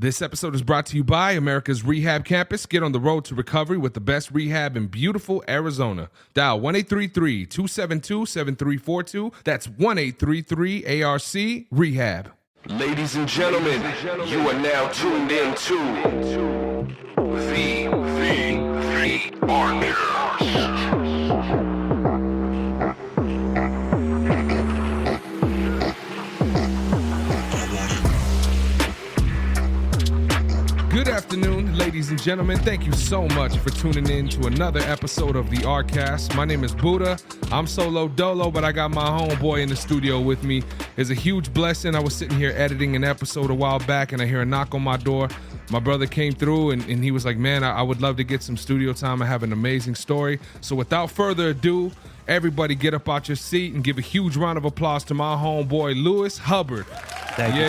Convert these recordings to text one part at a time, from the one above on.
This episode is brought to you by Americas Rehab Campus. Get on the road to recovery with the best rehab in beautiful Arizona. Dial 1-833-272-7342. That's 1-833-ARC-REHAB. Ladies and gentlemen, you are now tuned in to the Armchair. Good afternoon, ladies and gentlemen. Thank you so much for tuning in to another episode of the Arcast. My name is Buddha. I'm solo dolo, but I got my homeboy in the studio with me. It's a huge blessing. I was sitting here editing an episode a while back, and I hear a knock on my door. My brother came through, and he was like, man, I would love to get some studio time. I have an amazing story. So without further ado, everybody get up out your seat and give a huge round of applause to my homeboy, Lewis Hubbard. Thank you,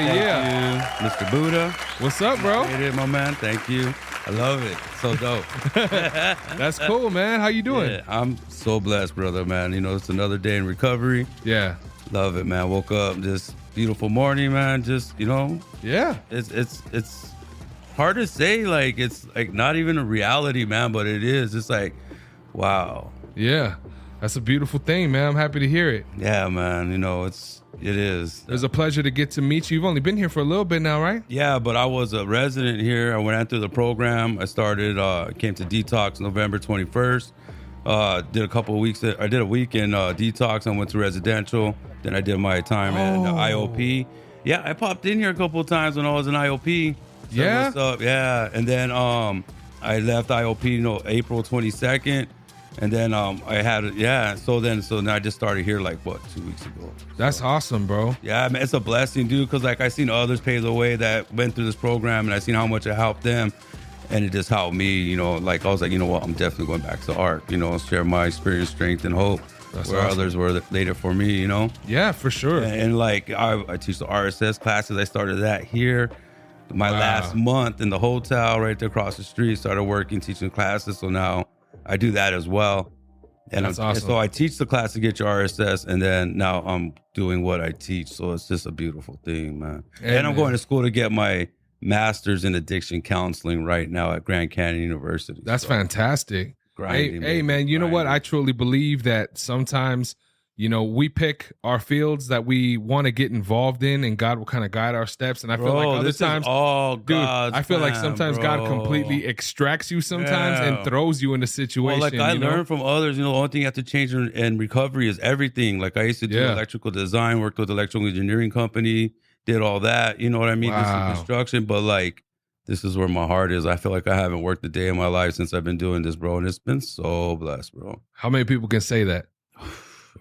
Mr. Buddha. What's up, bro? Appreciate it, my man. Thank you. I love it. So dope. That's cool, man. How you doing? Yeah, I'm so blessed, brother, man. You know, it's another day in recovery. Yeah. Love it, man. Woke up this beautiful morning, man. Just, you know. Yeah. It's hard to say, like, it's like not even a reality, man, but it is. It's like, wow. Yeah. That's a beautiful thing, man. I'm happy to hear it. Yeah, man. You know, it is. It was a pleasure to get to meet you. You've only been here for a little bit now, right? Yeah, but I was a resident here. I went through the program. I started, came to Detox November 21st. Did a couple of weeks. I did a week in Detox. I went to residential. Then I did my time in IOP. Yeah, I popped in here a couple of times when I was in IOP. So yeah? What's up? Yeah. And then I left IOP, April 22nd. And then I had so now I just started here 2 weeks ago. That's awesome, bro. Yeah, man, it's a blessing, dude, because I seen others pave the way that went through this program, and I seen how much it helped them, and it just helped me. I was like, you know what, I'm definitely going back to art. Share my experience, strength, and hope. That's where awesome. Others were later for me. Yeah, for sure. And I teach the RSS classes. I started that here. My last month in the hotel right there across the street. Started working, teaching classes. So now I do that as well. And That's awesome. So I teach the class to get your RSS, and then now I'm doing what I teach. So it's just a beautiful thing, man. And I'm going to school to get my master's in addiction counseling right now at Grand Canyon University. That's fantastic. Grinding, hey, man, you know what? I truly believe that sometimes, we pick our fields that we want to get involved in, and God will kind of guide our steps. And I feel like other times, I feel like sometimes God completely extracts you sometimes and throws you in a situation. Well, I learned from others, the only thing you have to change in recovery is everything. Like I used to do electrical design, worked with electrical engineering company, did all that. You know what I mean? Wow. Did some construction, but this is where my heart is. I feel like I haven't worked a day in my life since I've been doing this, bro. And it's been so blessed, bro. How many people can say that?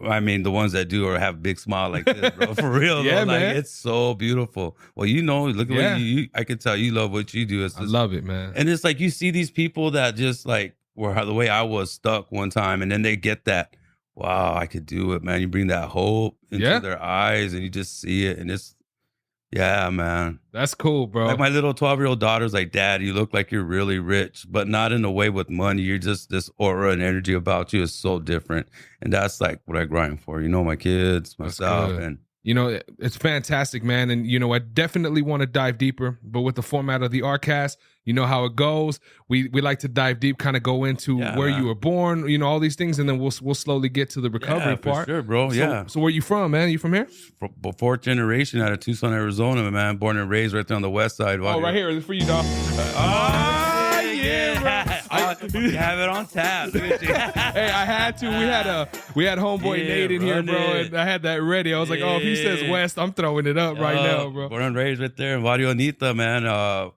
I mean, the ones that do or have a big smile like this, bro. For real, yeah, though. man. It's so beautiful. Well, look at what you I can tell you love what you do. I love it, man. And it's like you see these people that just were the way I was stuck one time, and then they get that, wow, I could do it, man. You bring that hope into their eyes, and you just see it, and it's, yeah, man. That's cool, bro. Like my little 12-year-old daughter's like, Dad, you look like you're really rich, but not in a way with money. You're just, this aura and energy about you is so different. And that's what I grind for. My kids, myself. And it's fantastic, man. And, I definitely want to dive deeper, but with the format of the Arcast, you know how it goes. We like to dive deep, kind of go into where you were born, all these things, and then we'll slowly get to the recovery part. For sure, bro. So where you from, man? You from here? Fourth generation out of Tucson, Arizona, man. Born and raised right there on the west side. Right here. It's for you, dog. You have it on tap. Hey, I had to. We had homeboy Nate in here, bro, and I had that ready. I was like, if he says west, I'm throwing it up right now, bro. Born and raised right there in Barrio Anita, man.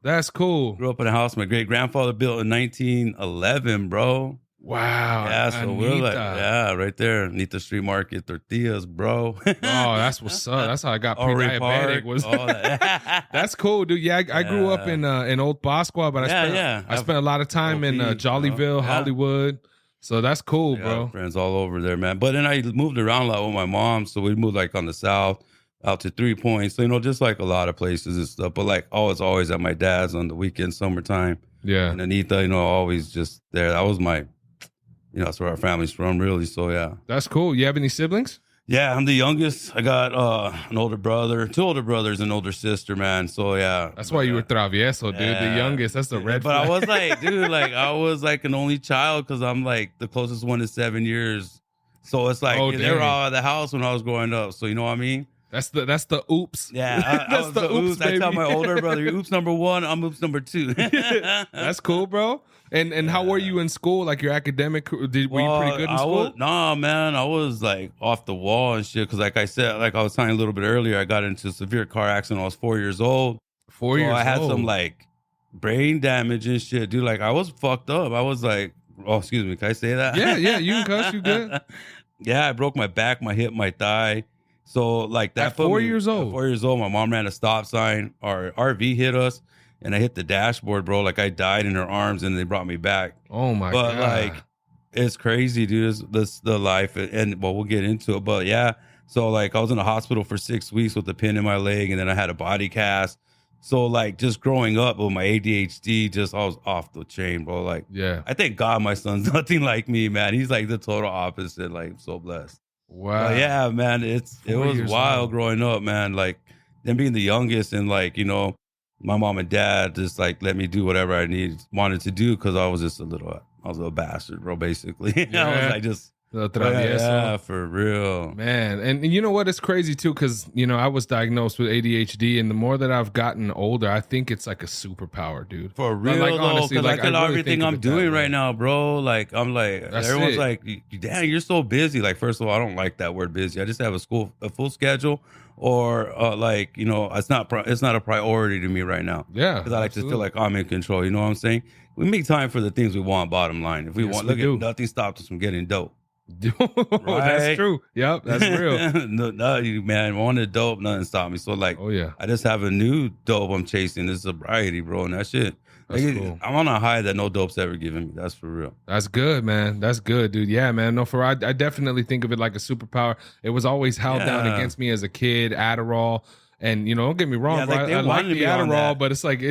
That's cool. Grew up in a house my great grandfather built in 1911, bro. Wow. Yeah, so we're right there. Anita Street Market, tortillas, bro. That's what's up. That's how I got pre-diabetic. That's cool, dude. Yeah, I grew up in Old Bosqua, but I spent a lot of time in Jollyville, Hollywood. So that's cool, bro. Friends all over there, man. But then I moved around a lot with my mom, so we moved on the south, out to 3 Points. So, just a lot of places and stuff. But it's always at my dad's on the weekend, summertime. Yeah. And Anita, always just there. That was my, that's where our family's from, really. So yeah. That's cool. You have any siblings? Yeah, I'm the youngest. I got an older brother, 2 older brothers, and an older sister, man. So yeah, That's why you were travieso, dude. The youngest. That's the red But flag. I was like, dude, like I was like an only child because I'm like the closest one to 7 years. So it's like they were all at the house when I was growing up. So you know what I mean? That's the oops. Yeah, that's the oops. I tell my older brother, "You're oops number 1. I'm oops number 2." That's cool, bro. And how were you in school? Like your academic? Were you pretty good in school? Nah, man, I was like off the wall and shit. Because like I said, like I was telling you a little bit earlier, I got into a severe car accident when I was 4 years old. 4 years old. I had some like brain damage and shit, dude. Like I was fucked up. I was like, oh, excuse me, can I say that? Yeah, you can cuss. You good? Yeah, I broke my back, my hip, my thigh. So like that. At 4 years old. At 4 years old, my mom ran a stop sign. Our RV hit us, and I hit the dashboard, bro. Like I died in her arms, and they brought me back. Oh my god! But like, it's crazy, dude. This the life, and well, we'll get into it. But yeah, so like I was in the hospital for 6 weeks with a pin in my leg, and then I had a body cast. So like just growing up with my ADHD, just I was off the chain, bro. Like, yeah, I thank God my son's nothing like me, man. He's like the total opposite. Like, I'm so blessed. Wow. But yeah, man, it was wild growing up, man. Like them being the youngest, and like my mom and dad just like let me do whatever I wanted to do because I was a little bastard, bro. Basically, Yeah. I was like just. Yeah, for real, man. And you know what? It's crazy too, because I was diagnosed with ADHD, and the more that I've gotten older, I think it's like a superpower, dude. For real, like honestly, because like, I really everything I'm doing right now, bro. Like I'm like everyone's like, "Damn, you're so busy." Like first of all, I don't like that word busy. I just have a full schedule, or like it's not a priority to me right now. Yeah, because I like to feel like I'm in control. You know what I'm saying? We make time for the things we want. Bottom line, if we want, nothing stops us from getting dope. Right? That's true. Yep, that's real. no, you man, wanted dope, nothing stopped me. So like, oh yeah, I just have a new dope I'm chasing. This sobriety, bro, and that shit. That's cool. I'm on a high that no dope's ever given me. That's for real. That's good, man. That's good, dude. Yeah, man. No, I definitely think of it like a superpower. It was always held down against me as a kid. Adderall. And don't get me wrong, bro. I like the Adderall, but it's like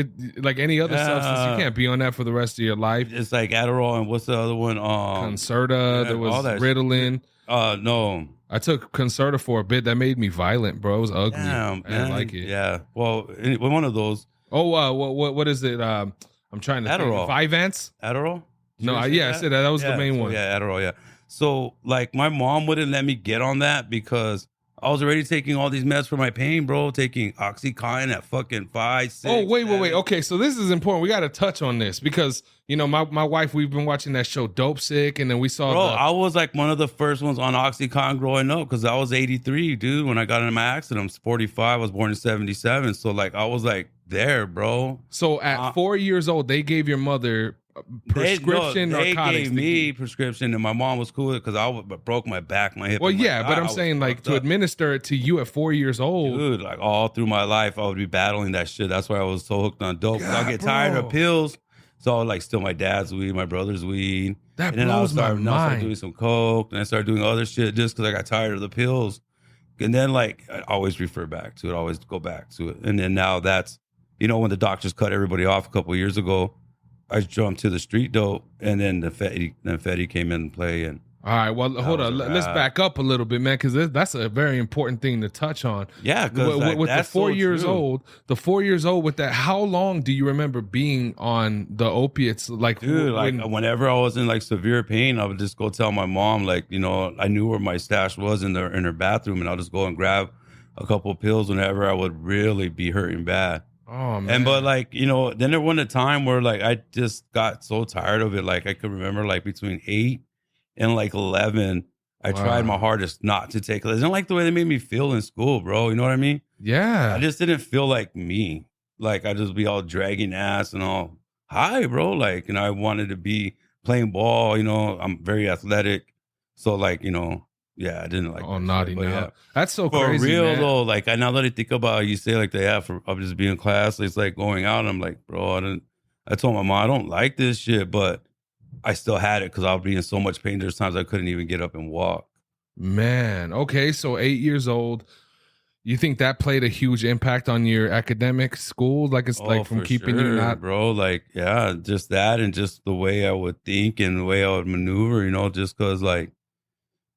any other substance, you can't be on that for the rest of your life. It's like Adderall, and what's the other one? Concerta. There was Ritalin. No, I took Concerta for a bit. That made me violent, bro. It was ugly. Damn, I didn't like it. Yeah. Well, one of those. Oh, what is it? I'm trying to Adderall. think. Vyvanse? Adderall? No, I said that. That was the main one. Yeah, Adderall. Yeah. So like, my mom wouldn't let me get on that because I was already taking all these meds for my pain, bro. Taking Oxycontin at fucking 5, 6. Oh, wait. Okay, so this is important. We got to touch on this because, my wife, we've been watching that show Dope Sick, and then we saw I was like one of the first ones on Oxycontin growing up because I was 83, dude, when I got into my accident. I'm 45. I was born in 77. So, like, I was, like, there, bro. So, at 4 years old, they gave your mother prescription narcotics. They gave me prescription, and my mom was cool because I broke my back, my hip. Well, yeah, but I'm saying like to administer it to you at 4 years old, dude. Like all through my life, I would be battling that shit. That's why I was so hooked on dope. I get tired of pills, so I would like steal my dad's weed, my brother's weed. That blows my mind. I started doing some coke, and I started doing other shit just because I got tired of the pills. And then like I always refer back to it, always go back to it. And then now that's when the doctors cut everybody off a couple of years ago. I jumped to the street dope, and then the Fetty came in play. And all right, well, hold on. Let's back up a little bit, man, because that's a very important thing to touch on. Yeah, because with the 4 years old, with that, how long do you remember being on the opiates? Like, dude, whenever I was in like severe pain, I would just go tell my mom, like, I knew where my stash was in her bathroom, and I'll just go and grab a couple of pills whenever I would really be hurting bad. Oh man! And but like then there was a time where like I just got so tired of it. Like I could remember like between 8 and like 11, I tried my hardest not to take it. I didn't like the way they made me feel in school, bro. You know what I mean? Yeah. I just didn't feel like me. Like I just be all dragging ass and all high, bro. Like I wanted to be playing ball. I'm very athletic, so like yeah, I didn't like. Oh, naughty now. Yeah. That's so for crazy, real man. Though. Like now that I think about it, you say like I'm just being class. It's like going out. And I'm like, bro, I told my mom I don't like this shit, but I still had it because I would be in so much pain. There's times I couldn't even get up and walk. Man, okay, so 8 years old. You think that played a huge impact on your academic school? Like it's like from keeping you not, bro. Like yeah, just that and just the way I would think and the way I would maneuver. Just because like.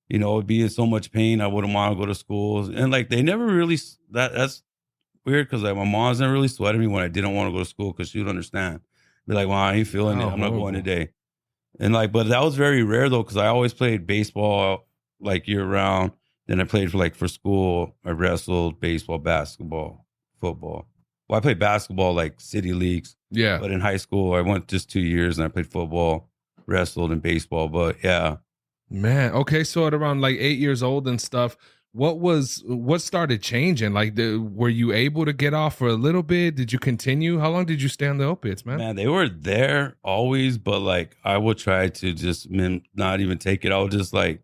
you know, be in so much pain. I wouldn't want to go to school. And like, they never really, that's weird. Cause like my mom's never really sweated me when I didn't want to go to school. Cause she would understand. Be like, well, I ain't feeling it. I'm not going today. And like, but that was very rare though. Cause I always played baseball like year round. Then I played for school. I wrestled, baseball, basketball, football. Well, I played basketball like city leagues. Yeah. But in high school, I went just 2 years and I played football, wrestled, and baseball. But yeah. Man, okay. So at around like 8 years old and stuff, what started changing? Like, were you able to get off for a little bit? Did you continue? How long did you stay on the opiates, man? Man, they were there always, but like I would try to just not even take it. I would just like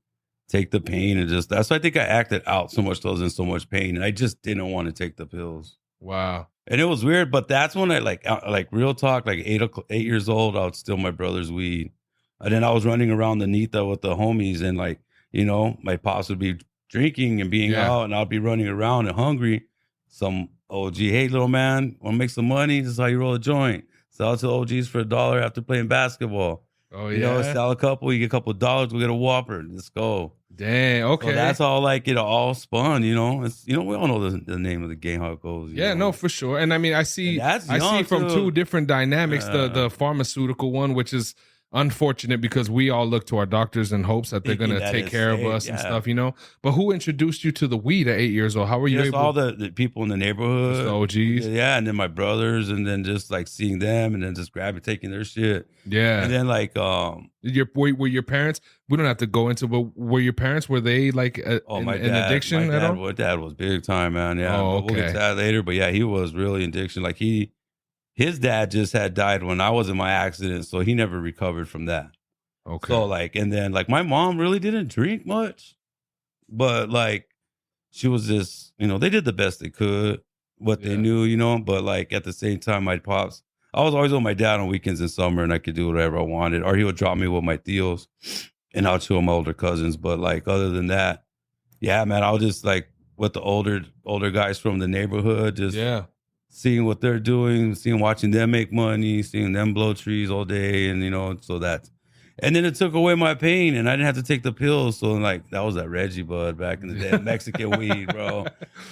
take the pain and just, that's why I think I acted out so much. I was in so much pain and I just didn't want to take the pills. Wow. And it was weird, but that's when I like real talk, like 8 years old, I would steal my brother's weed. And then I was running around the Nita with the homies and like, you know, my pops would be drinking and being out and I'd be running around and hungry. Some OG, hey, little man, want to make some money? This is how you roll a joint. Sell it to OGs for $1 after playing basketball. Oh, yeah. You know, sell a couple, you get a couple $, we'll get a Whopper. Let's go. Dang, okay. So that's all like it all spun, you know. It's, you know, we all know the name of the game, how it goes. Yeah, know? No, for sure. And I mean, I see from two different dynamics, the pharmaceutical one, which is unfortunate because we all look to our doctors in hopes that they're going to take care of us and stuff, you know. But who introduced you to the weed at 8 years old? How were you able? All the people in the neighborhood, the OGs, and then my brothers, and then just like seeing them, and then just grabbing, taking their shit, and then like were your parents? We don't have to go into, but were your parents, were they like in addiction at all? My dad was big time, man. Yeah, oh, okay. We'll get to that later, but yeah, he was really addiction. Like his dad just had died when I was in my accident, so he never recovered from that. Okay. So like, and then like my mom really didn't drink much, but like she was just, you know, they did the best they could, what they knew, you know, but like at the same time, my pops, I was always with my dad on weekends in summer and I could do whatever I wanted, or he would drop me with my tios and I'll chill with my older cousins. But like, other than that, yeah, man, I was just like with the older guys from the neighborhood, just seeing what they're doing, watching them make money, seeing them blow trees all day. And, you know, so that's, and then it took away my pain and I didn't have to take the pills. So like, that was that Reggie bud back in the day, Mexican weed, bro.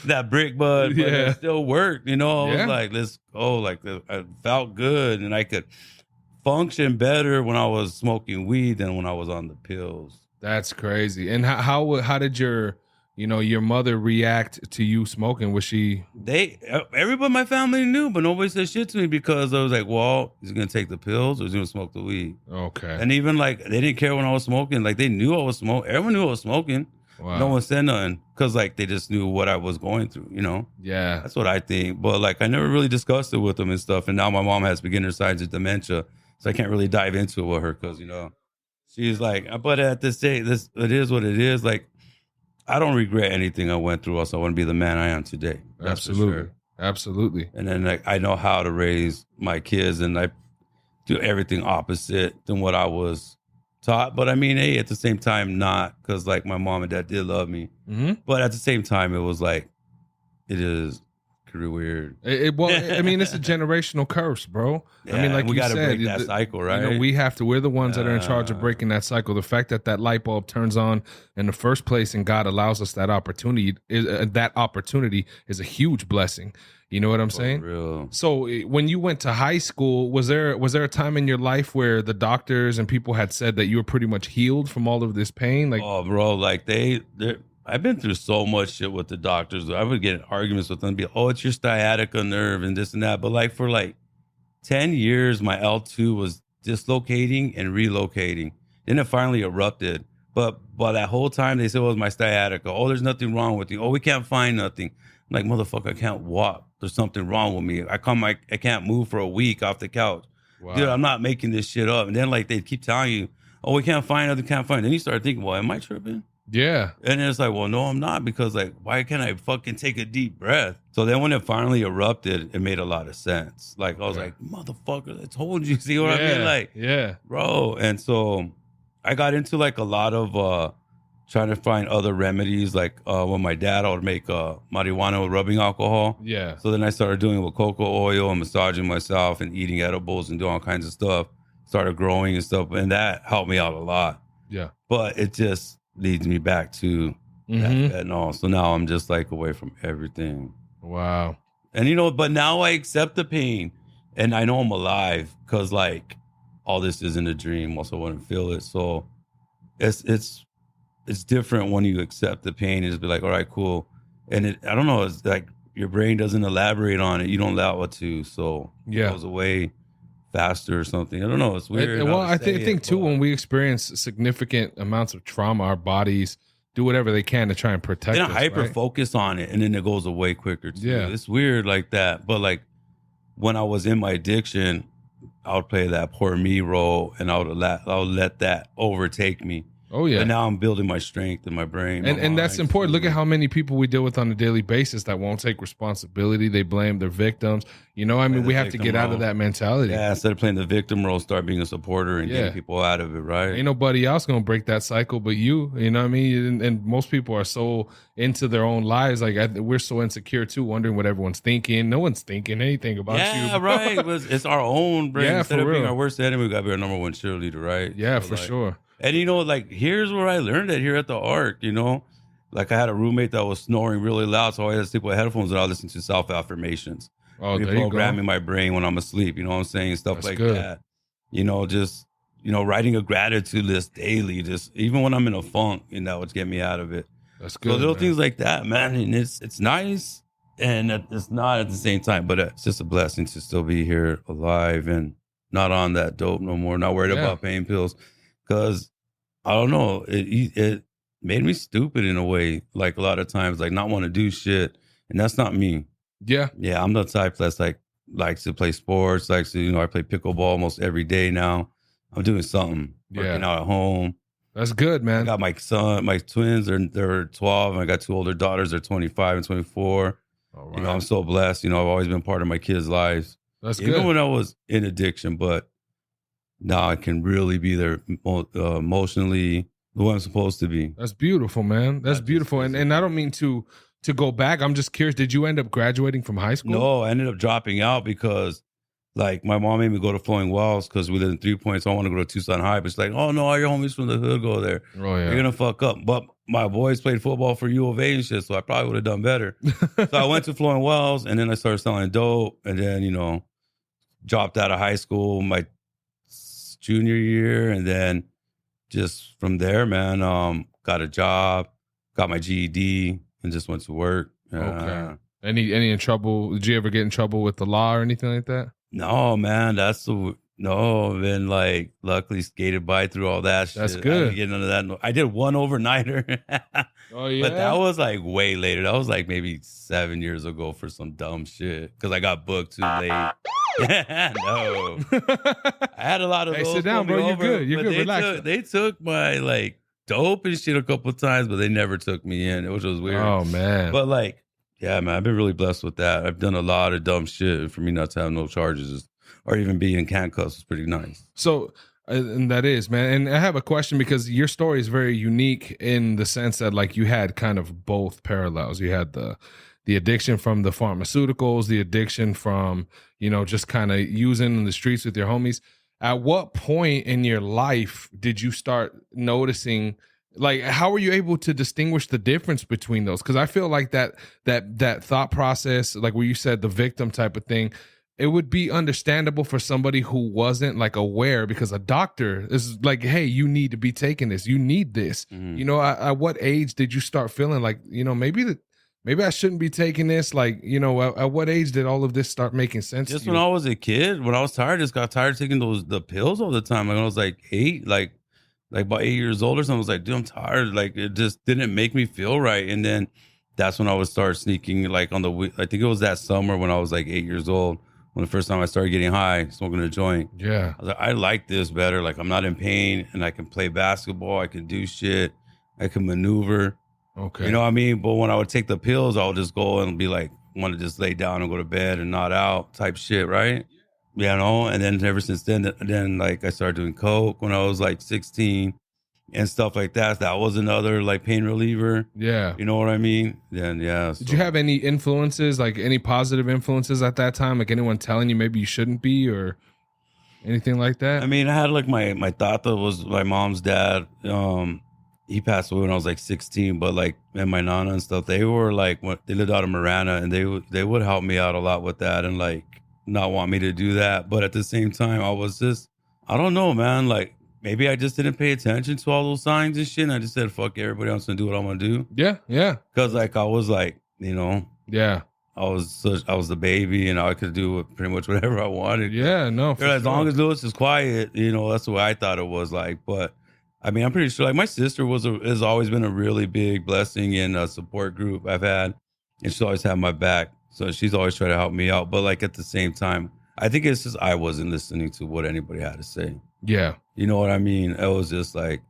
That brick bud, but it still worked, you know. I was like, let's go. Like, I felt good and I could function better when I was smoking weed than when I was on the pills. That's crazy. And how did your mother react to you smoking? Was she? Everybody in my family knew, but nobody said shit to me because I was like, well, is he gonna take the pills or is he gonna smoke the weed? Okay. And even like they didn't care when I was smoking. Like they knew I was smoking. Everyone knew I was smoking. Wow. No one said nothing because like they just knew what I was going through. You know. Yeah. That's what I think. But like I never really discussed it with them and stuff. And now my mom has beginner signs of dementia, so I can't really dive into it with her because, you know, she's like, but at this day, it is what it is. Like, I don't regret anything I went through, else I wouldn't be the man I am today. That's absolutely. For sure. Absolutely. And then like I know how to raise my kids and I do everything opposite than what I was taught. But I mean, hey, at the same time, not, because like my mom and dad did love me. Mm-hmm. But at the same time, it was like, it is pretty weird. I mean, it's a generational curse, bro. Yeah, I mean, like we you gotta said, break that cycle, right? You know, we're the ones that are in charge of breaking that cycle. The fact that light bulb turns on in the first place and God allows us that opportunity is a huge blessing. You know what I'm saying? Real. So when you went to high school, was there a time in your life where the doctors and people had said that you were pretty much healed from all of this pain? Like, oh, bro, like I've been through so much shit with the doctors. I would get in arguments with them, be, oh, it's your sciatica nerve and this and that. But like for like 10 years, my L2 was dislocating and relocating. Then it finally erupted. But by that whole time, they said, well, it was my sciatica. Oh, there's nothing wrong with you. Oh, we can't find nothing. I'm like, motherfucker, I can't walk. There's something wrong with me. I can't move for a week off the couch. Wow. Dude, I'm not making this shit up. And then like they keep telling you, oh, we can't find nothing, can't find. Then you start thinking, well, am I tripping? Yeah. And it's like, well, no, I'm not, because like, why can't I fucking take a deep breath? So then when it finally erupted, it made a lot of sense. Like, I was like, motherfucker, I told you. See what I mean? Like, bro. And so I got into like a lot of trying to find other remedies. Like when my dad, I would make marijuana with rubbing alcohol. Yeah. So then I started doing it with cocoa oil and massaging myself and eating edibles and doing all kinds of stuff. Started growing and stuff. And that helped me out a lot. Yeah. But it just, leads me back to that fentanyl. So now I'm just like away from everything. Wow. And you know, but now I accept the pain and I know I'm alive because like all this isn't a dream. Also want to feel it. So it's different when you accept the pain and just be like, all right, cool. And I don't know, it's like your brain doesn't elaborate on it. You don't allow it to. So it goes away faster or something. I don't know. It's weird. Well, I think too, when we experience significant amounts of trauma, our bodies do whatever they can to try and protect us. Then I hyper focus on it and then it goes away quicker too. Yeah. It's weird like that. But like when I was in my addiction, I would play that poor me role and I would let that overtake me. Oh yeah. And now I'm building my strength in my brain. And that's important. Look at how many people we deal with on a daily basis that won't take responsibility. They blame their victims. You know, I mean, we have to get out of that mentality. Yeah, instead of playing the victim role, start being a supporter and getting people out of it, right? Ain't nobody else gonna break that cycle but you. You know what I mean? And most people are so into their own lives. Like we're so insecure too, wondering what everyone's thinking. No one's thinking anything about you. Yeah, right. It's our own brain. Yeah, instead for of being real. our worst enemy, we gotta be our number one cheerleader, right? Yeah, So for sure. And you know, like here's where I learned it here at the Arc, you know. Like I had a roommate that was snoring really loud, so I had to sleep with headphones and I listened to self-affirmations. Oh, there you go. Reprogramming my brain when I'm asleep, you know what I'm saying? Stuff That's like good. that. You know, just, you know, writing a gratitude list daily, just even when I'm in a funk, and that would get me out of it. That's good. So little things like that, man. And it's nice and it's not at the same time, but it's just a blessing to still be here alive and not on that dope no more, not worried about pain pills. Because I don't know, it made me stupid in a way, like a lot of times, like not want to do shit. And that's not me. Yeah. Yeah, I'm the type that's like likes to play sports, likes to, you know, I play pickleball almost every day now. I'm doing something, working out at home. That's good, man. I got my son, my twins, they're 12, and I got two older daughters, they're 25 and 24. All right. You know, I'm so blessed. You know, I've always been part of my kids' lives. That's good. Even when I was in addiction, but now I can really be there emotionally the way I'm supposed to be. That's beautiful, man. That's beautiful. And I don't mean to go back. I'm just curious. Did you end up graduating from high school? No, I ended up dropping out because like my mom made me go to Flowing Wells because we live in 3 Points. So I want to go to Tucson High. But she's like, oh no, all your homies from the hood go there. Oh yeah. You're going to fuck up. But my boys played football for U of A and shit. So I probably would have done better. So I went to Flowing Wells and then I started selling dope and then, you know, dropped out of high school my junior year, and then just from there, man, got a job, got my GED, and just went to work. Okay. Any in trouble? Did you ever get in trouble with the law or anything like that? No, man, been like luckily skated by through all that shit. That's good. I didn't get none of that. I did one overnighter. Oh yeah, but that was like way later. That was like maybe 7 years ago for some dumb shit because I got booked too late. No, I had a lot of. Hey, those sit down, bro. You're good. You're good. Relax. They took my like dope and shit a couple of times, but they never took me in, which was weird. Oh man. But like, yeah, man, I've been really blessed with that. I've done a lot of dumb shit. For me not to have no charges or even be in handcuffs is pretty nice. So. And that is, man. And I have a question because your story is very unique in the sense that like you had kind of both parallels. You had the addiction from the pharmaceuticals, the addiction from, you know, just kind of using in the streets with your homies. At what point in your life did you start noticing, like, how were you able to distinguish the difference between those? Because I feel like that thought process, like where you said the victim type of thing, it would be understandable for somebody who wasn't like aware, because a doctor is like, hey, you need to be taking this. You need this. Mm-hmm. You know, at what age did you start feeling like, you know, maybe I shouldn't be taking this? Like, you know, at what age did all of this start making sense just to you? When I was a kid, when I was tired, I just got tired of taking the pills all the time. Like when I was like 8, like about 8 years old or something, I was like, dude, I'm tired. Like it just didn't make me feel right. And then that's when I would start sneaking like I think it was that summer when I was like 8 years old. When the first time I started getting high, smoking a joint. Yeah. I was like, I like this better. Like I'm not in pain and I can play basketball. I can do shit. I can maneuver. Okay. You know what I mean? But when I would take the pills, I would just go and be like, want to just lay down and go to bed and not out type shit, right? You know? And then ever since then like I started doing coke when I was like 16 and stuff like that. That was another like pain reliever. Yeah. You know what I mean? Then, yeah. Did you have any influences, like any positive influences at that time? Like anyone telling you maybe you shouldn't be or anything like that? I mean, I had like my tata was my mom's dad. he passed away when I was like 16, but like, and my nana and stuff, they were like, they lived out of Marana, and they would help me out a lot with that and like not want me to do that. But at the same time, I was just, I don't know, man. Like maybe I just didn't pay attention to all those signs and shit. And I just said, fuck everybody else and do what I'm gonna do. Yeah. Cause like I was like, you know, I was the baby and I could do pretty much whatever I wanted. Yeah, no. As long as Lewis is quiet, you know, that's the way I thought it was like. But I mean, I'm pretty sure like my sister has always been a really big blessing in a support group I've had, and she's always had my back. So she's always tried to help me out. But like at the same time, I think it's just I wasn't listening to what anybody had to say. Yeah. You know what I mean? It was just like,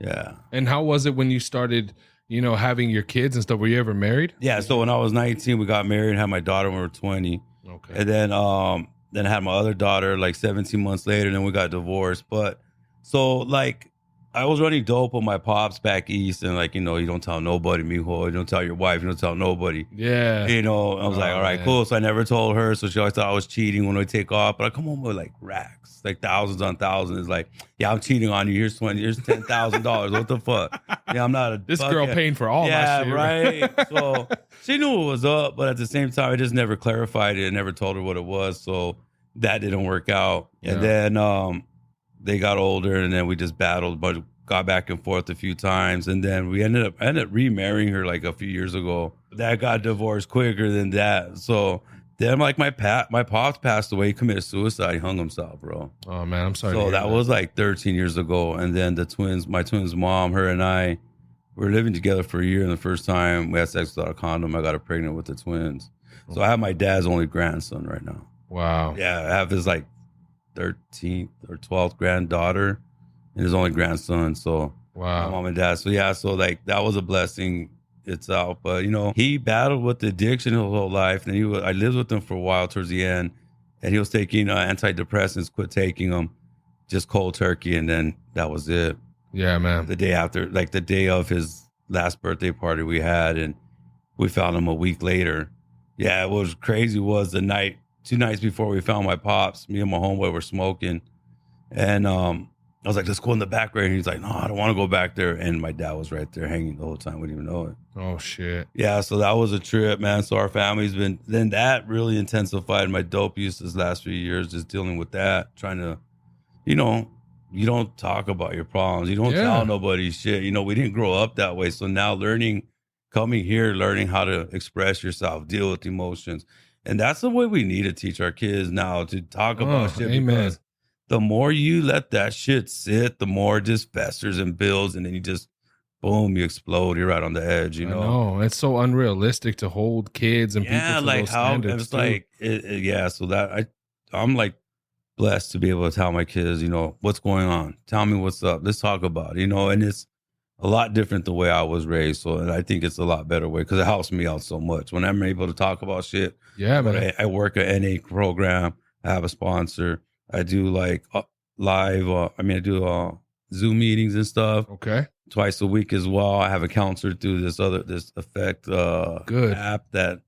yeah. And how was it when you started, you know, having your kids and stuff? Were you ever married? Yeah. So when I was 19, we got married and had my daughter when we were 20. Okay. And then I had my other daughter like 17 months later, and then we got divorced. But so like, I was running dope with my pops back east, and like, you know, you don't tell nobody, mijo. You don't tell your wife. You don't tell nobody. Yeah. You know, I was like, all right, cool. So I never told her. So she always thought I was cheating when we take off. But I come home with like racks, like thousands on thousands. It's like, yeah, I'm cheating on you. Here's $10,000. What the fuck? Yeah, I'm not this girl paying for all my shit. Right. So she knew what was up, but at the same time, I just never clarified it and never told her what it was. So that didn't work out. Yeah. And then they got older, and then we just battled, but got back and forth a few times, and then we ended up remarrying her like a few years ago. That got divorced quicker than that. So then like my pops passed away. He committed suicide. He hung himself, bro. Oh man, I'm sorry. So that was like 13 years ago. And then my twins mom, her and I were living together for a year, and the first time we had sex without a condom, I got her pregnant with the twins. So I have my dad's only grandson right now. Wow. Yeah, I have his like 13th or 12th granddaughter and his only grandson. So wow, my mom and dad. So yeah, so like that was a blessing itself. But you know, he battled with addiction his whole life, and I lived with him for a while towards the end, and he was taking antidepressants, quit taking them, just cold turkey, and then that was it. Yeah, man. The day after, like the day of his last birthday party we had, and we found him a week later. Yeah, what was crazy was the night, 2 nights before we found my pops, me and my homeboy were smoking, and I was like, let's go in the back right. And he's like, no, I don't want to go back there. And my dad was right there hanging the whole time. We didn't even know it. Oh, shit. Yeah, so that was a trip, man. So our family's been, then that really intensified my dope use this last few years, just dealing with that, trying to, you know, you don't talk about your problems. You don't tell nobody shit. You know, we didn't grow up that way. So now coming here, learning how to express yourself, deal with emotions. And that's the way we need to teach our kids now, to talk about shit. Amen. Because the more you let that shit sit, the more it just festers and builds, and then you just, boom, you explode. You're right on the edge, you know? No, it's so unrealistic to hold kids and people to like those standards. It's like, so that I'm like blessed to be able to tell my kids, you know, what's going on. Tell me what's up. Let's talk about it, you know? And it's a lot different the way I was raised. So, and I think it's a lot better way, because it helps me out so much when I'm able to talk about shit. Yeah, man. I work a NA program. I have a sponsor. I do like live, I do Zoom meetings and stuff. Okay. Twice a week as well. I have a counselor through this Effect good app and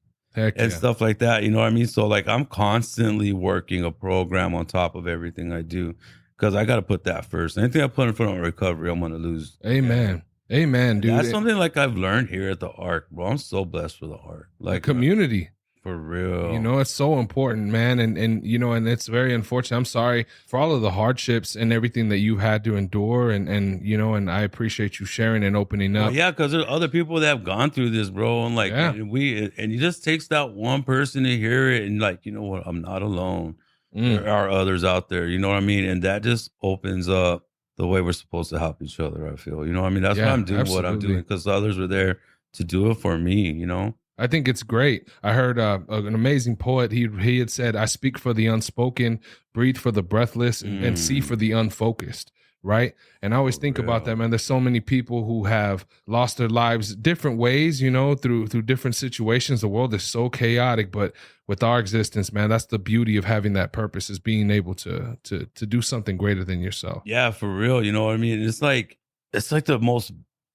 yeah. stuff like that. You know what I mean? So like I'm constantly working a program on top of everything I do, because I got to put that first. Anything I put in front of recovery, I'm going to lose. Amen. Amen, dude. That's something like I've learned here at the ARC, bro. I'm so blessed for the ARC. Like the community. For real. You know, it's so important, man. And you know, and it's very unfortunate. I'm sorry for all of the hardships and everything that you had to endure. And you know, and I appreciate you sharing and opening up. Well, yeah, because there's other people that have gone through this, bro. And like, and it just takes that one person to hear it. And like, you know what? I'm not alone. There are others out there. You know what I mean? And that just opens up the way we're supposed to help each other, I feel. You know what I mean? That's why I'm doing what I'm doing, because others were there to do it for me, you know? I think it's great. I heard an amazing poet. He had said, "I speak for the unspoken, breathe for the breathless, and see for the unfocused." Right? And I always think about that, man. There's so many people who have lost their lives different ways, you know, through different situations. The world is so chaotic, but with our existence, man, that's the beauty of having that purpose, is being able to do something greater than yourself. Yeah, for real. You know what I mean? It's like the most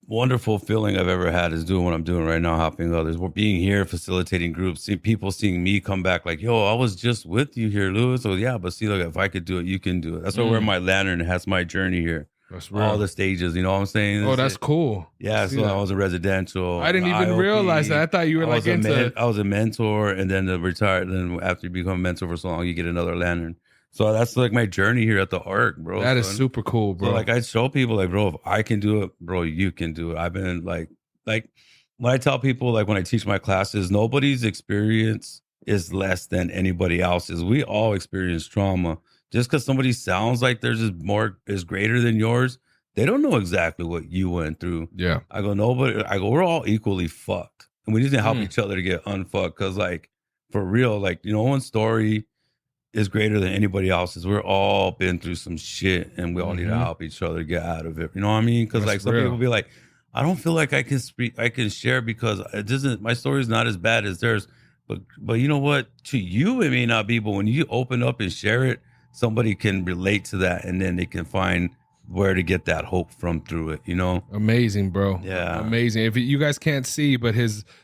wonderful feeling I've ever had is doing what I'm doing right now, helping others. We're being here, facilitating groups, seeing me come back like, yo, I was just with you here, Louis. So yeah, but see, look, if I could do it, you can do it. That's why I wear my lantern. It has my journey here. That's real. all the stages. You know what I'm saying? Oh, that's cool. Yeah, so I was a residential. I didn't even realize that. I thought you were like into. I was a mentor, and then retired. Then after you become a mentor for so long, you get another lantern. So that's like my journey here at the Arc, bro. That is super cool, bro. So like I show people, like, bro, if I can do it, bro, you can do it. I've been like when I tell people, like when I teach my classes, nobody's experience is less than anybody else's. We all experience trauma. Just because somebody sounds like theirs is greater than yours, they don't know exactly what you went through. Yeah. I go, we're all equally fucked. And we need to help each other to get unfucked. Cause like for real, like, no one's story is greater than anybody else's. We're all been through some shit and we all need to help each other get out of it. You know what I mean? Cause like some people be like, I don't feel like I can share because my story is not as bad as theirs. But you know what? To you, it may not be, but when you open up and share it, somebody can relate to that and then they can find where to get that hope from through it, you know? Amazing, bro. Yeah. Amazing. If you guys can't see, but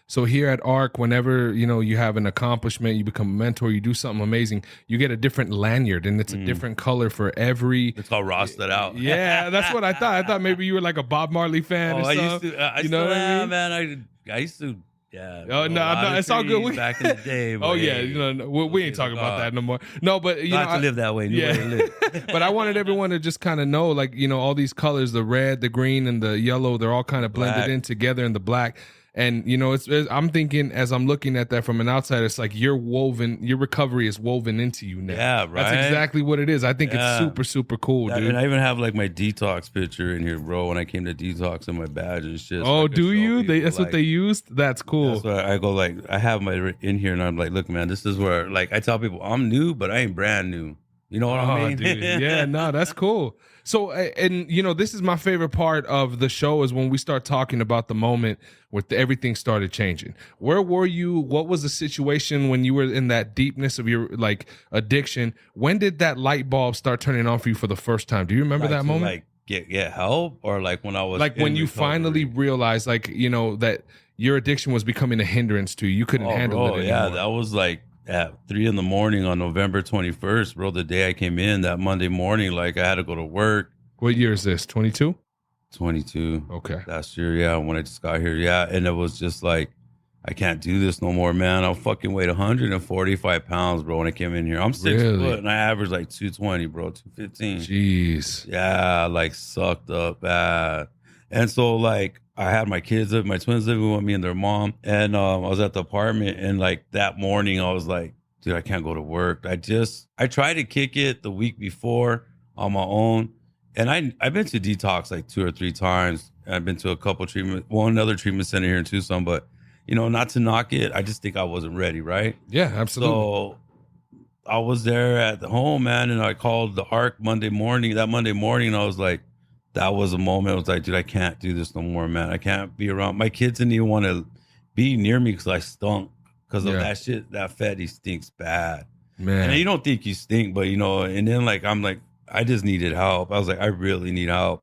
so here at ARC, whenever, you have an accomplishment, you become a mentor, you do something amazing, you get a different lanyard and it's a different color for every. It's all rostered out. Yeah, that's what I thought. I thought maybe you were like a Bob Marley fan or something. I still am, man. I used to. Yeah. Oh no, it's all good. Back in the day. Oh yeah, we ain't talking about that no more. No, but you know, to live that way. Yeah. But I wanted everyone to just kind of know, like, all these colors, the red, the green, and the yellow, they're all kind of blended in together in the black. And I'm thinking as I'm looking at that from an outsider, it's like your recovery is woven into you now. Yeah, right. That's exactly what it is. I think it's super, super cool, dude. And I even have like my detox picture in here, bro. When I came to detox and my badge and shit. Oh, do you? That's what they used? That's cool. That's why I go like, I have my in here and I'm like, look, man, this is where, like, I tell people I'm new, but I ain't brand new. You know what I mean? Dude. Yeah, no, that's cool. So, and this is my favorite part of the show is when we start talking about the moment where everything started changing. Where were you? What was the situation when you were in that deepness of your like addiction? When did that light bulb start turning on for you for the first time? Do you remember that moment? Like get help, or like when I was like when you finally realized, like, that your addiction was becoming a hindrance to you. You couldn't handle it anymore. Yeah, that was like at 3 a.m. on November 21st, bro, the day I came in, that Monday morning, like I had to go to work. What year is this? 22? 22. Okay. Last year, yeah, when I just got here, yeah. And it was just like, I can't do this no more, man. I fucking weighed 145 pounds, bro, when I came in here. I'm 6 foot and I average like 220, bro, 215. Jeez. Yeah, like sucked up bad. And so like I had my kids, my twins living with me and their mom. And I was at the apartment and like that morning I was like, dude, I can't go to work. I tried to kick it the week before on my own. And I've been to detox like 2 or 3 times. I've been to a couple one other treatment center here in Tucson, but not to knock it. I just think I wasn't ready, right? Yeah, absolutely. So I was there at the home, man, and I called the ARC Monday morning. That Monday morning, I was like, that was a moment. I was like, dude, I can't do this no more, man. I can't be around. My kids didn't even want to be near me because I stunk because of that shit. That fatty stinks bad. Man. And you don't think you stink, but and then like, I'm like, I just needed help. I was like, I really need help.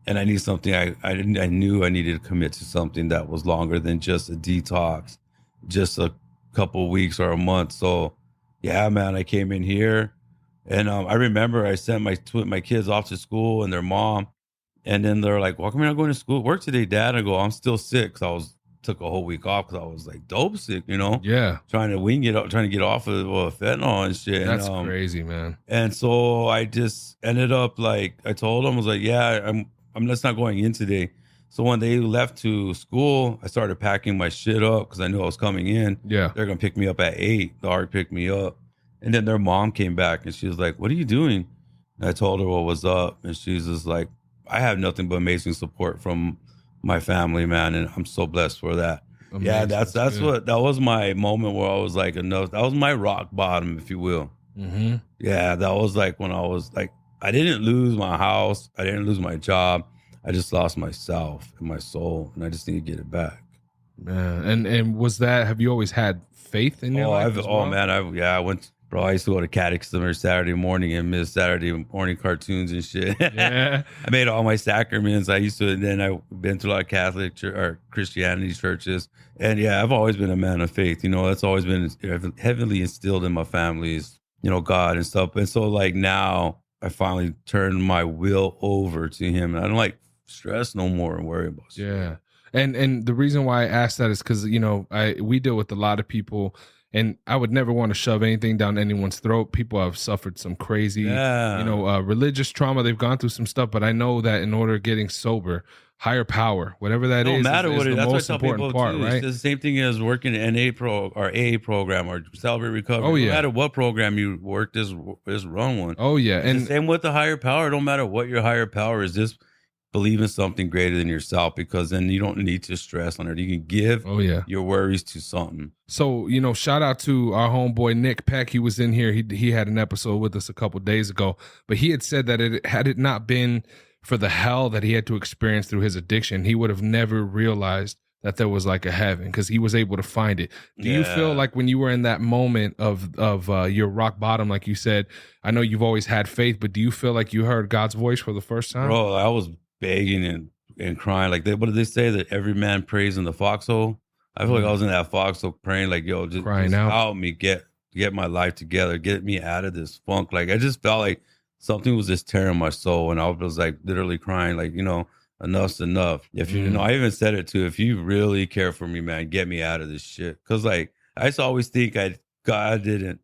And I need something. I knew I needed to commit to something that was longer than just a detox, just a couple weeks or a month. So yeah, man, I came in here and I remember I sent my kids off to school and their mom. And then they're like, well, come here, I'm going to work today, Dad. I go, I'm still sick. So took a whole week off because I was like dope sick, Yeah. Trying to get off of fentanyl and shit. That's crazy, man. And so I just ended up like, I told them, I was like, yeah, I'm just not going in today. So when they left to school, I started packing my shit up because I knew I was coming in. Yeah. They're going to pick me up at 8. The ARC picked me up. And then their mom came back and she was like, what are you doing? And I told her what was up. And she was just like, I have nothing but amazing support from my family, man, and I'm so blessed for that. Amazing. Yeah, that was my moment where I was like, enough. That was my rock bottom, if you will. Mm-hmm. Yeah, that was like when I was like, I didn't lose my house, I didn't lose my job, I just lost myself and my soul, and I just need to get it back. Man, and was that? Have you always had faith in your life? I went. Bro, I used to go to catechism every Saturday morning and miss Saturday morning cartoons and shit. Yeah. I made all my sacraments. And then I've been to a lot of Catholic or Christianity churches. And yeah, I've always been a man of faith. That's always been heavily instilled in my family's, God and stuff. And so like now I finally turned my will over to him. And I don't like stress no more and worry about shit. Yeah. And the reason why I asked that is because, you know, we deal with a lot of people, and I would never want to shove anything down anyone's throat. People have suffered some crazy, religious trauma. They've gone through some stuff, but I know that in order getting sober, higher power, whatever that is, no matter what it is, the that's most what I tell important people part, too. right? It's the same thing as working in an or AA program or Celebrate Recovery. Oh, yeah. No matter what program you work, this run one. Oh, yeah. And And the same with the higher power. Don't matter what your higher power is, just believe in something greater than yourself, because then you don't need to stress on it. You can give your worries to something. So, you know, shout out to our homeboy Nick Peck. He was in here. He had an episode with us a couple days ago, but he had said that had it not been for the hell that he had to experience through his addiction, he would have never realized that there was like a heaven, because he was able to find it. Do you feel like when you were in that moment of your rock bottom, like you said, I know you've always had faith, but do you feel like you heard God's voice for the first time? Bro, I was begging and crying. Like, what did they say? That every man prays in the foxhole? I feel like I was in that foxhole praying, like, yo, just help me get my life together, get me out of this funk. Like, I just felt like something was just tearing my soul, and I was like literally crying, like, you know, enough's enough. If you know, I even said it too, if you really care for me, man, get me out of this shit. Because like, I used to always think I used to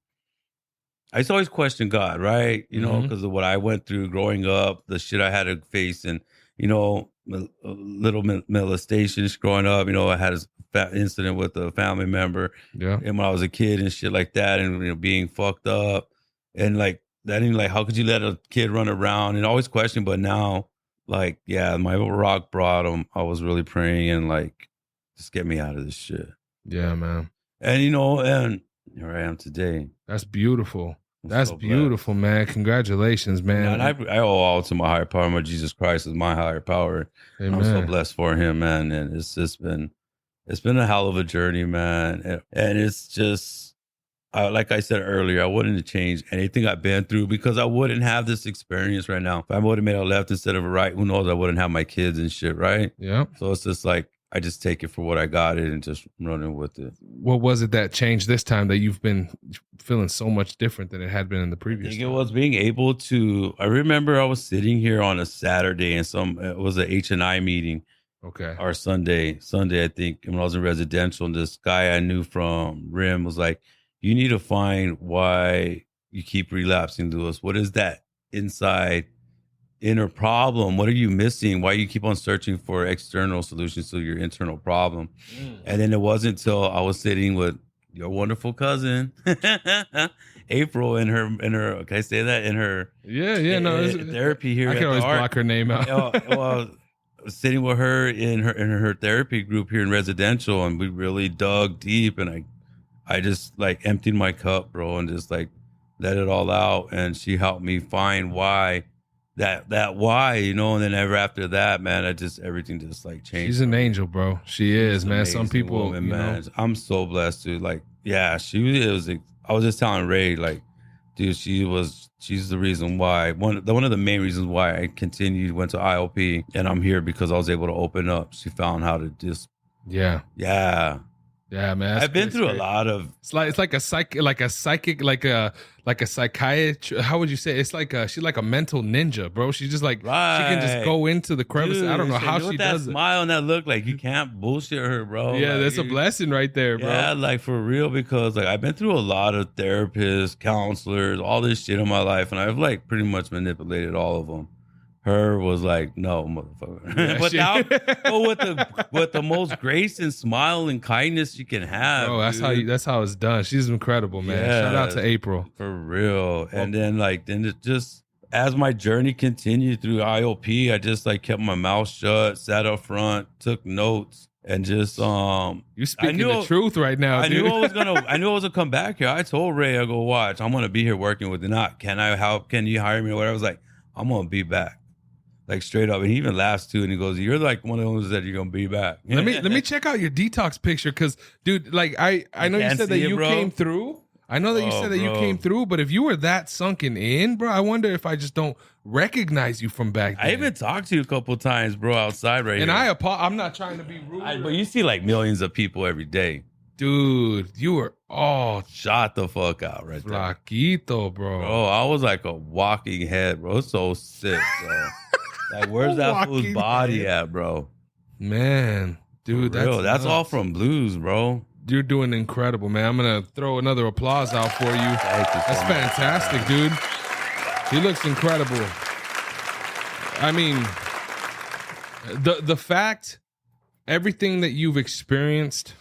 always question God, right? You know, because of what I went through growing up, the shit I had to face, and, you know, little molestations growing up. You know, I had a incident with a family member, and when I was a kid and shit like that, and, you know, being fucked up, and like that, and like, how could you let a kid run around, and always question. But now, like, yeah, my rock bottom, I was really praying and like, just get me out of this shit. Yeah, man. And, you know, and here I am today. That's beautiful. That's so beautiful, man. Congratulations, man. And I owe all to my higher power. My Jesus Christ is my higher power. Amen. I'm so blessed for him, man. And it's just been a hell of a journey, man. And it's just, like I said earlier, I wouldn't have changed anything I've been through, because I wouldn't have this experience right now. If I would have made a left instead of a right, who knows? I wouldn't have my kids and shit, right? Yeah. So it's just like, I just take it for what I got it and just running with it. What was it that changed this time that you've been feeling so much different than it had been in the previous? I think it was being able to. I remember I was sitting here on a Saturday, and it was an H&I meeting. Okay. Or Sunday, I think, when I was in residential, and this guy I knew from RIM was like, "You need to find why you keep relapsing to us. What is that inner problem? What are you missing? Why you keep on searching for external solutions to your internal problem?" And then it wasn't until I was sitting with your wonderful cousin, April, in her. Can I say that? In her therapy here. I can always block her name out. Well, I was sitting with her in her therapy group here in residential, and we really dug deep, and I just like emptied my cup, bro, and just like let it all out, and she helped me find why. That why, you know, and then ever after that, man, everything just like changed. She's an angel, bro. She is, man. Some people, woman, man. I'm so blessed, dude. Like, yeah, she was. I was just telling Ray, like, dude, she's the reason why. One of the main reasons why I went to IOP, and I'm here, because I was able to open up. She found how to just, yeah, man. I've been through a lot of. It's like a psychiatrist. How would you say? It's like she's like a mental ninja, bro. She's just like, she can just go into the crevice. Dude, I don't know how she does it. That smile and that look, like, you can't bullshit her, bro. Yeah, like, that's a blessing right there, bro. Yeah, like, for real, because like I've been through a lot of therapists, counselors, all this shit in my life, and I've like pretty much manipulated all of them. Her was like, no, motherfucker. Yeah, with the most grace and smile and kindness you can have. Oh, that's how it's done. She's incredible, man. Yeah, shout out to April. For real. And then it just, as my journey continued through IOP, I just like kept my mouth shut, sat up front, took notes, and just you speaking the truth right now. I knew I was gonna come back here. I told Ray, I go, watch, I'm gonna be here working with you. Not, can I help? Can you hire me or whatever? I was like, I'm gonna be back. Like, straight up. And he even laughs too, and he goes, "You're like one of those that you're gonna be back." Let me check out your detox picture, because, dude, like I know you said that you came through. I know that you said that you came through, but if you were that sunken in, bro, I wonder if I just don't recognize you from back then. I even talked to you a couple of times, bro, outside right here. And I'm not trying to be rude. But you see like millions of people every day. Dude, you were all shot the fuck out right there. Flaquito, bro. Bro, I was like a walking head, bro. It's so sick, bro. Like, where's that fool's body at, bro? Man, dude, that's all from Blues, bro. You're doing incredible, man. I'm gonna throw another applause out for you. That's fantastic, dude. He looks incredible. I mean, the fact, everything that you've experienced,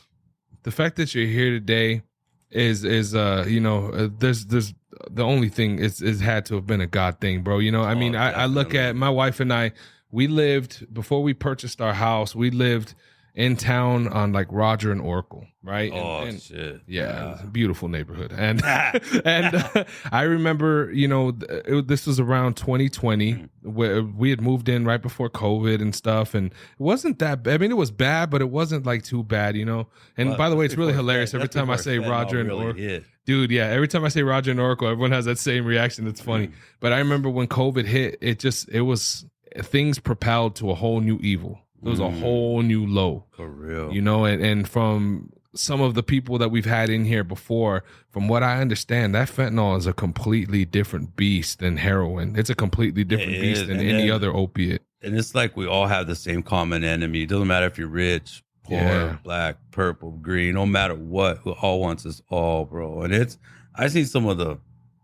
the fact that you're here today is there's the only thing is had to have been a God thing, bro. You know, I mean, I look at my wife and I, we lived, before we purchased our house, we lived in town on like Roger and Oracle, right? And shit. Yeah, it's a beautiful neighborhood. And I remember, this was around 2020 where we had moved in right before COVID and stuff. And it wasn't that bad. I mean, it was bad, but it wasn't like too bad, And by the way, it's really hilarious. Every time I say Roger and Oracle, dude, yeah, every time I say Roger and Oracle, everyone has that same reaction. It's funny. But I remember when COVID hit, things propelled to a whole new evil. It was a whole new low. For real. And from some of the people that we've had in here before, from what I understand, that fentanyl is a completely different beast than heroin. It's a completely different beast than any other opiate. And it's like we all have the same common enemy. It doesn't matter if you're rich, poor, black, purple, green, no matter what, who all wants us all, bro. And I see some of the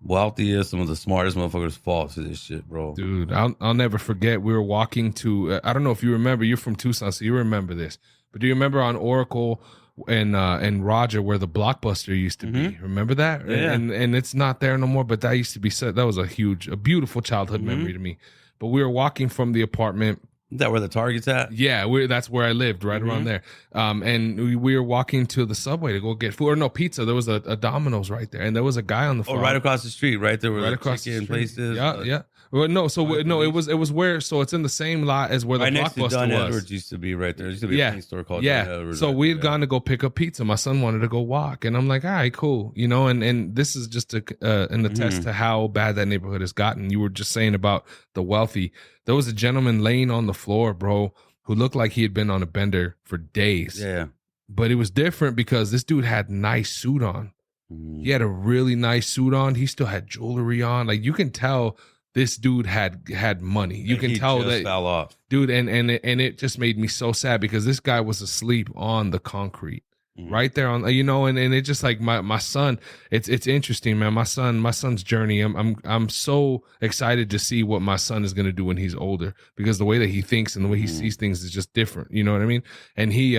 wealthiest, some of the smartest motherfuckers fall to this shit, bro. Dude, I'll never forget. We were walking to, I don't know if you remember, you're from Tucson, so you remember this. But do you remember on Oracle and Roger where the Blockbuster used to be? Remember that? Yeah. And it's not there no more, but that used to be, that was a beautiful childhood memory to me. But we were walking from the apartment. Is that where the Target's at? Yeah, that's where I lived, right around there. And we were walking to the Subway to go get food, or no, pizza. There was a Domino's right there, and there was a guy on the floor. Oh, right across the street, right there where right the across chicken the street. places. Yeah. Well, no, it was where, so it's in the same lot as where the right next to Blockbuster Don was. Edwards used to be right there. There used to be a store called Don Edwards. So we had gone to go pick up pizza. My son wanted to go walk, and I'm like, all right, cool, and this is just an attest to how bad that neighborhood has gotten. You were just saying about the wealthy. There was a gentleman laying on the floor, bro, who looked like he had been on a bender for days. Yeah. But it was different because this dude had a nice suit on. He had a really nice suit on. He still had jewelry on. Like, you can tell this dude had money. You can tell that fell off, dude. And it just made me so sad because this guy was asleep on the concrete right there on, and it just like my son. It's interesting, man. My son's journey. I'm so excited to see what my son is gonna do when he's older, because the way that he thinks and the way he sees things is just different. You know what I mean? And he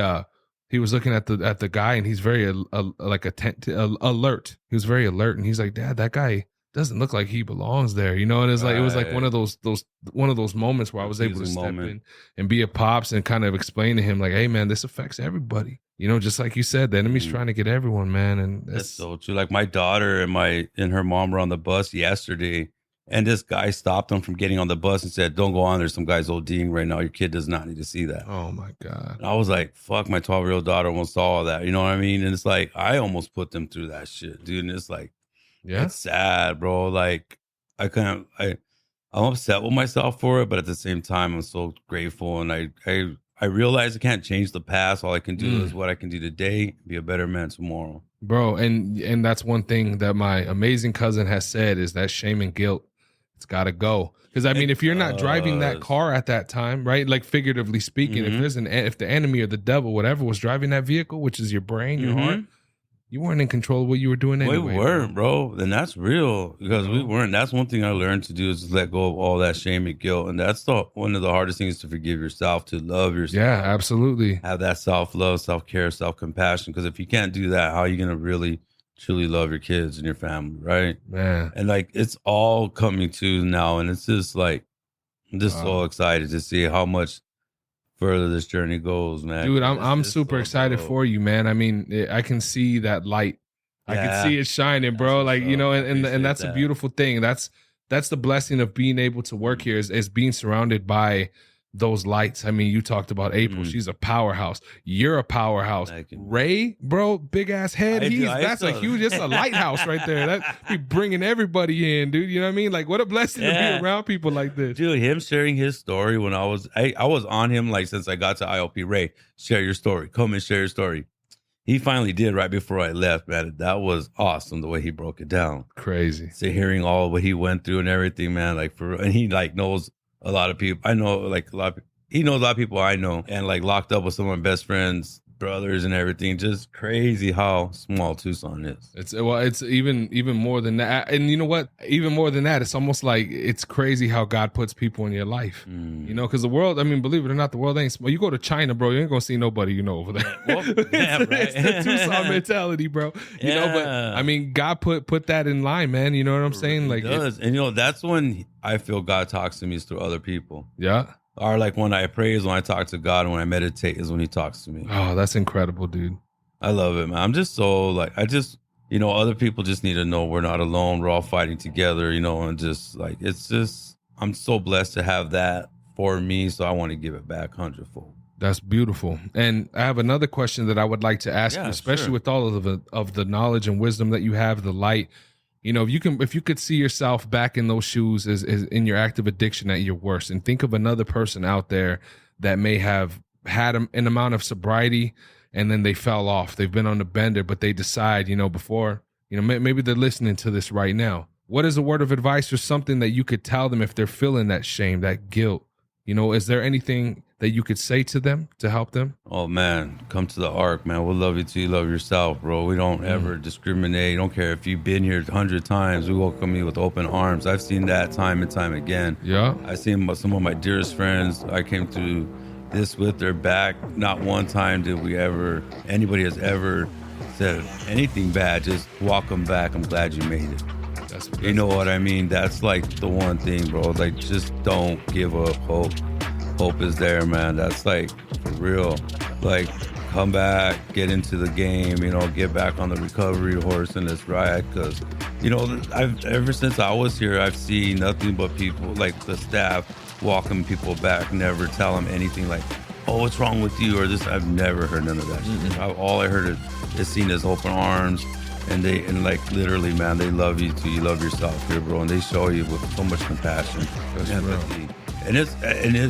was looking at the guy, and he's very alert. He was very alert, and he's like, Dad, that guy doesn't look like he belongs there, and it's like, it was like one of those moments where I was able to step in and be a pops and kind of explain to him, like, hey man, this affects everybody, just like you said, the enemy's trying to get everyone, man. And that's so true. Like, my daughter and her mom were on the bus yesterday, and this guy stopped them from getting on the bus and said, don't go on, there's some guys ODing right now, your kid does not need to see that. Oh my God. And I was like, fuck, my 12-year-old daughter almost saw all that, you know what I mean? And it's like, I almost put them through that shit, dude. And it's like, it's sad, bro. Like, I'm upset with myself for it, but at the same time, I'm so grateful. And I realize I can't change the past. All I can do is what I can do today, be a better man tomorrow. Bro, and that's one thing that my amazing cousin has said, is that shame and guilt, it's got to go. Because, I mean, if you're not driving that car at that time, right, like figuratively speaking, if the enemy or the devil, whatever was driving that vehicle, which is your brain, your heart, you weren't in control of what you were doing anyway. We weren't, bro. And that's real, because we weren't. That's one thing I learned to do, is let go of all that shame and guilt. And that's one of the hardest things, to forgive yourself, to love yourself. Yeah, absolutely. Have that self-love, self-care, self-compassion. Because if you can't do that, how are you going to really, truly love your kids and your family, right? Man. And like, it's all coming to now. And it's just like, I'm just so excited to see how much further this journey goes, man. Dude, I'm super excited for you, man. I mean, I can see that light. I can see it shining, bro. Like, and that's a beautiful thing. That's the blessing of being able to work here, is being surrounded by those lights. I mean, you talked about April. She's a powerhouse. You're a powerhouse. Ray, bro, big ass head. That's a lighthouse right there. That be bringing everybody in, dude. You know what I mean? Like, what a blessing to be around people like this. Dude, him sharing his story when I was on him, like, since I got to IOP. Ray, share your story. Come and share your story. he finally did right before I left, man. That was awesome the way he broke it down. Crazy. So hearing all what he went through and everything, man, like and he like knows a lot of people. I know like a lot of, he knows a lot of people I know, and like locked up with some of my best friends, brothers and everything. Just crazy how small Tucson is. It's even more than that. And you know what? Even more than that, it's almost like it's crazy how God puts people in your life. You know, because the world, I mean, believe it or not, the world ain't small. You go to China, bro, you ain't gonna see nobody you know over there. Well, yeah, right. It's the Tucson mentality, bro. You know, but I mean, God put that in line, man. You know what I'm saying? Like, it does. And you know, that's when I feel God talks to me is through other people. Yeah. Or like when I pray is when I talk to God, and when I meditate is when he talks to me. Oh, that's incredible, dude. I love it, man. I'm just so like, you know, other people just need to know we're not alone. We're all fighting together, you know, and just like, it's just, I'm so blessed to have that for me. So I want to give it back hundredfold. That's beautiful. And I have another question that I would like to ask you, especially with all of the knowledge and wisdom that you have, the light. You know, if you could see yourself back in those shoes as in your active addiction at your worst, and think of another person out there that may have had an amount of sobriety and then they fell off. They've been on the bender, but they decide, you know, before, you know, maybe they're listening to this right now. What is a word of advice or something that you could tell them if they're feeling that shame, that guilt? You know, is there anything that you could say to them to help them? Oh, man, come to the Ark, man. We'll love you till you love yourself, bro. We don't ever discriminate. Don't care if you've been here 100 times. We welcome you with open arms. I've seen that time and time again. Yeah. I've seen some of my dearest friends. I came through this with their back. Not one time did anybody has ever said anything bad. Just welcome back. I'm glad you made it. You know what I mean? That's like the one thing, bro. Like, just don't give up hope. Hope is there, man. That's like for real. Like, come back, get into the game, you know, get back on the recovery horse and let's ride. Because, you know, ever since I was here, I've seen nothing but people, like the staff, welcome people back, never tell them anything like, oh, what's wrong with you? Or this. I've never heard none of that shit. All I heard is seen as open arms. And like literally, man, they love you till you love yourself here, bro. And they show you with so much compassion and empathy. And it's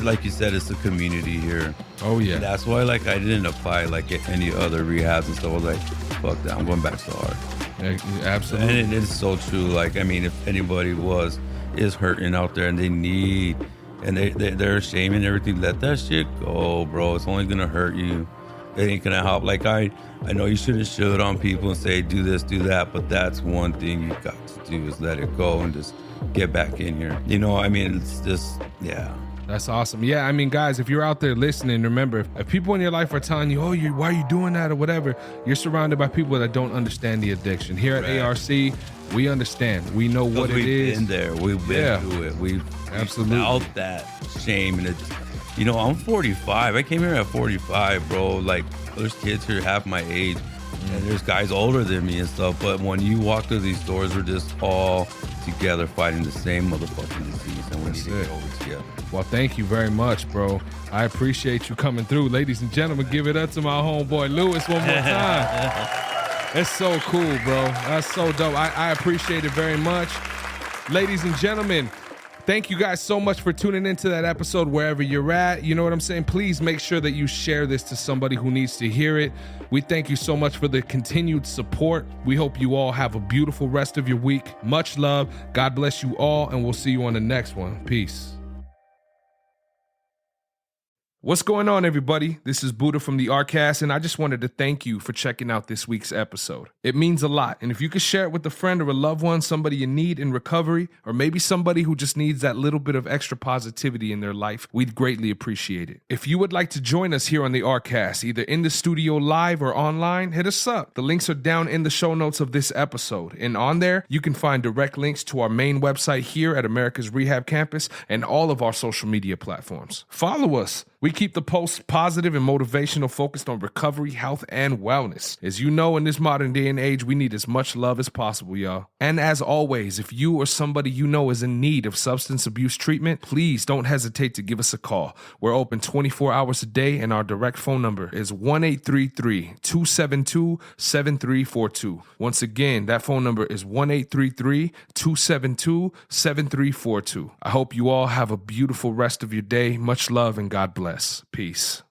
like you said, it's a community here. Oh yeah. And that's why like I didn't apply like at any other rehabs and stuff. I was like, fuck that, I'm going back to the Ark. Yeah, absolutely. And it's so true. Like, I mean, if anybody is hurting out there and they need, and they're ashamed and everything, let that shit go, bro. It's only gonna hurt you. It ain't gonna help. Like I know you shouldn't shoot on people and say do this, do that, but that's one thing you got to do is let it go and just get back in here. You know, I mean, it's just, yeah. That's awesome. Yeah, I mean, guys, if you're out there listening, remember, if people in your life are telling you, oh, why are you doing that or whatever, you're surrounded by people that don't understand the addiction. Here at ARC, we understand. We know what it is. We've been there. We've been through it. We've felt that shame. And it's, you know, I'm 45. I came here at 45, bro. Like, there's kids here half my age, and there's guys older than me and stuff. But when you walk through these doors, we're just all together fighting the same motherfucking disease, and we need to get over together. Well, thank you very much, bro. I appreciate you coming through. Ladies and gentlemen, give it up to my homeboy Lewis one more time. It's so cool, bro. That's so dope. I appreciate it very much. Ladies and gentlemen, thank you guys so much for tuning into that episode wherever you're at. You know what I'm saying? Please make sure that you share this to somebody who needs to hear it. We thank you so much for the continued support. We hope you all have a beautiful rest of your week. Much love. God bless you all, and we'll see you on the next one. Peace. What's going on, everybody? This is Buddha from the Arcast, and I just wanted to thank you for checking out this week's episode. It means a lot, and if you could share it with a friend or a loved one, somebody you need in recovery, or maybe somebody who just needs that little bit of extra positivity in their life, we'd greatly appreciate it. If you would like to join us here on the Arcast, either in the studio live or online, hit us up. The links are down in the show notes of this episode, and on there, you can find direct links to our main website here at Americas Rehab Campus and all of our social media platforms. Follow us. We keep the posts positive and motivational, focused on recovery, health, and wellness. As you know, in this modern day and age, we need as much love as possible, y'all. And as always, if you or somebody you know is in need of substance abuse treatment, please don't hesitate to give us a call. We're open 24 hours a day, and our direct phone number is 1-833-272-7342. Once again, that phone number is 1-833-272-7342. I hope you all have a beautiful rest of your day. Much love and God bless. Peace.